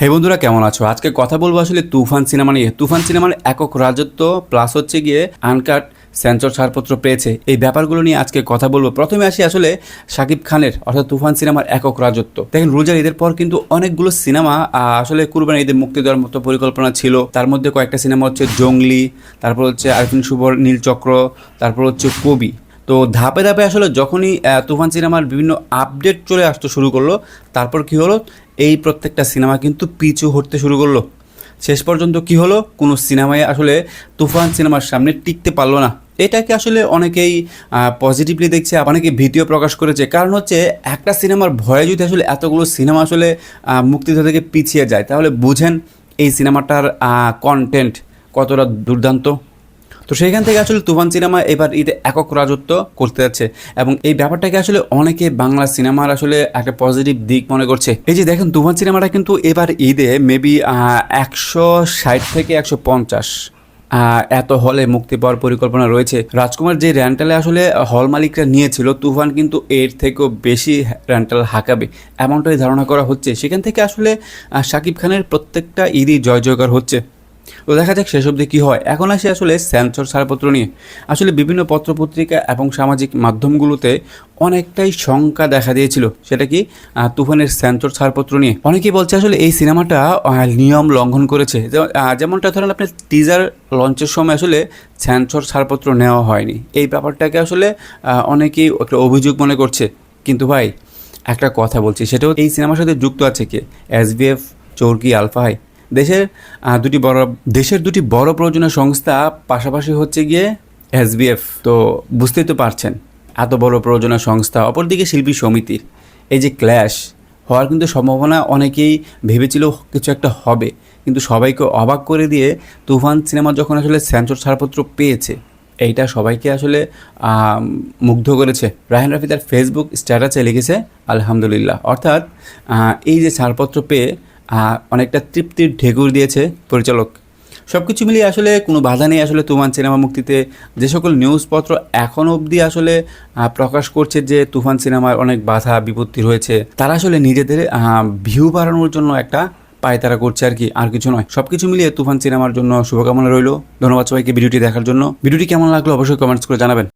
হে বন্ধুরা, কেমন আছো? আজকে কথা বলবো আসলে তুফান সিনেমা নিয়ে। তুফান সিনেমার একক রাজত্ব প্লাস হচ্ছে গিয়ে আনকাট সেন্সর ছাড়পত্র পেয়েছে, এই ব্যাপারগুলো নিয়ে আজকে কথা বলবো। প্রথমে আসি আসলে শাকিব খানের অর্থাৎ তুফান সিনেমার একক রাজত্ব। দেখেন, রোজার ঈদের পর কিন্তু অনেকগুলো সিনেমা আসলে কুরবানি ঈদে মুক্তি দেওয়ার মতো পরিকল্পনা ছিল। তার মধ্যে কয়েকটা সিনেমা হচ্ছে জঙ্গলি, তারপর হচ্ছে আরিফিন শুভর নীলচক্র, তারপর হচ্ছে কবি। তো ধাপে ধাপে আসলে যখনই তুফান সিনেমার বিভিন্ন আপডেট চলে আসতে শুরু করলো, তারপর কি হলো, এই প্রত্যেকটা সিনেমা কিন্তু পিছু হটতে শুরু করলো। শেষ পর্যন্ত কি হলো, কোনো সিনেমায় আসলে তুফান সিনেমার সামনে টিকতে পারলো না। এটাকে আসলে অনেকেই পজিটিভলি দেখছে, অনেকে ভীতিও প্রকাশ করেছে। কারণ হচ্ছে একটা সিনেমার ভয়ে যদি আসলে এতগুলো সিনেমা আসলে মুক্তিযুদ্ধ থেকে পিছিয়ে যায়, তাহলে বুঝেন এই সিনেমাটার কন্টেন্ট কতটা দুর্দান্ত। তো সেইখান থেকে আসলে তুফান সিনেমা এবার ঈদে একক রাজত্ব করতে যাচ্ছে, এবং এই ব্যাপারটাকে আসলে অনেকে বাংলা সিনেমার আসলে একটা পজিটিভ দিক মনে করছে। এই যে দেখেন, তুফান সিনেমাটা কিন্তু এবার ঈদে মেবি 160 থেকে 150 এত হলে মুক্তি পাওয়ার পরিকল্পনা রয়েছে। রাজকুমার যে রেন্টালে আসলে হল মালিকরা নিয়েছিল, তুফান কিন্তু এর থেকেও বেশি রেন্টাল হাঁকাবে এমনটাই ধারণা করা হচ্ছে। সেখান থেকে আসলে শাকিব খানের প্রত্যেকটা ঈদই জয় জয়কার হচ্ছে। তো দেখা যাক শেষ অবধি কী হয়। এখন আসি আসলে সেন্সর ছাড়পত্র নিয়ে। আসলে বিভিন্ন পত্রপত্রিকা এবং সামাজিক মাধ্যমগুলোতে অনেকটাই শঙ্কা দেখা দিয়েছিল। সেটা কি, তুফানের সেন্সর ছাড়পত্র নিয়ে অনেকেই বলছে আসলে এই সিনেমাটা নিয়ম লঙ্ঘন করেছে। যেমনটা ধরেন, আপনার টিজার লঞ্চের সময় আসলে সেন্সর ছাড়পত্র নেওয়া হয়নি, এই ব্যাপারটাকে আসলে অনেকেই একটা অভিযোগ মনে করছে। কিন্তু ভাই, একটা কথা বলছি, সেটাও এই সিনেমার সাথে যুক্ত আছে কে? SBF, চরকি, আলফা হাই। দেশের দেশের দুটি বড় প্রযোজনা সংস্থা পাশাপাশি হচ্ছে গিয়ে SBF। তো বুঝতেই তো পারছেন, এত বড় প্রযোজনা সংস্থা, অপরদিকে শিল্পী সমিতির এই যে ক্ল্যাশ হওয়ার কিন্তু সম্ভাবনা, অনেকেই ভেবেছিল কিছু একটা হবে। কিন্তু সবাইকে অবাক করে দিয়ে তুফান সিনেমা যখন আসলে সেন্সর ছাড়পত্র পেয়েছে, এইটা সবাইকে আসলে মুগ্ধ করেছে। রায়হান রাফি তার ফেসবুক স্ট্যাটাসে লিখেছে আলহামদুলিল্লাহ, অর্থাৎ এই যে ছাড়পত্র পেয়ে অনেকটা তৃপ্তির ঢেকুর দিয়েছে পরিচালক। সব কিছু মিলিয়ে আসলে কোনো বাধা নেই আসলে তুফান সিনেমা মুক্তিতে। যে সকল নিউজপত্র এখনও অবধি আসলে প্রকাশ করছে যে তুফান সিনেমায় অনেক বাধা বিপত্তি রয়েছে, তারা আসলে নিজেদের ভিউ বাড়ানোর জন্য একটা পায়তারা করছে আর কি, আর কিছু নয়। সব কিছু মিলিয়ে তুফান সিনেমার জন্য শুভকামনা রইল। ধন্যবাদ সবাইকে ভিডিওটি দেখার জন্য। ভিডিওটি কেমন লাগলো অবশ্যই কমেন্টস করে জানাবেন।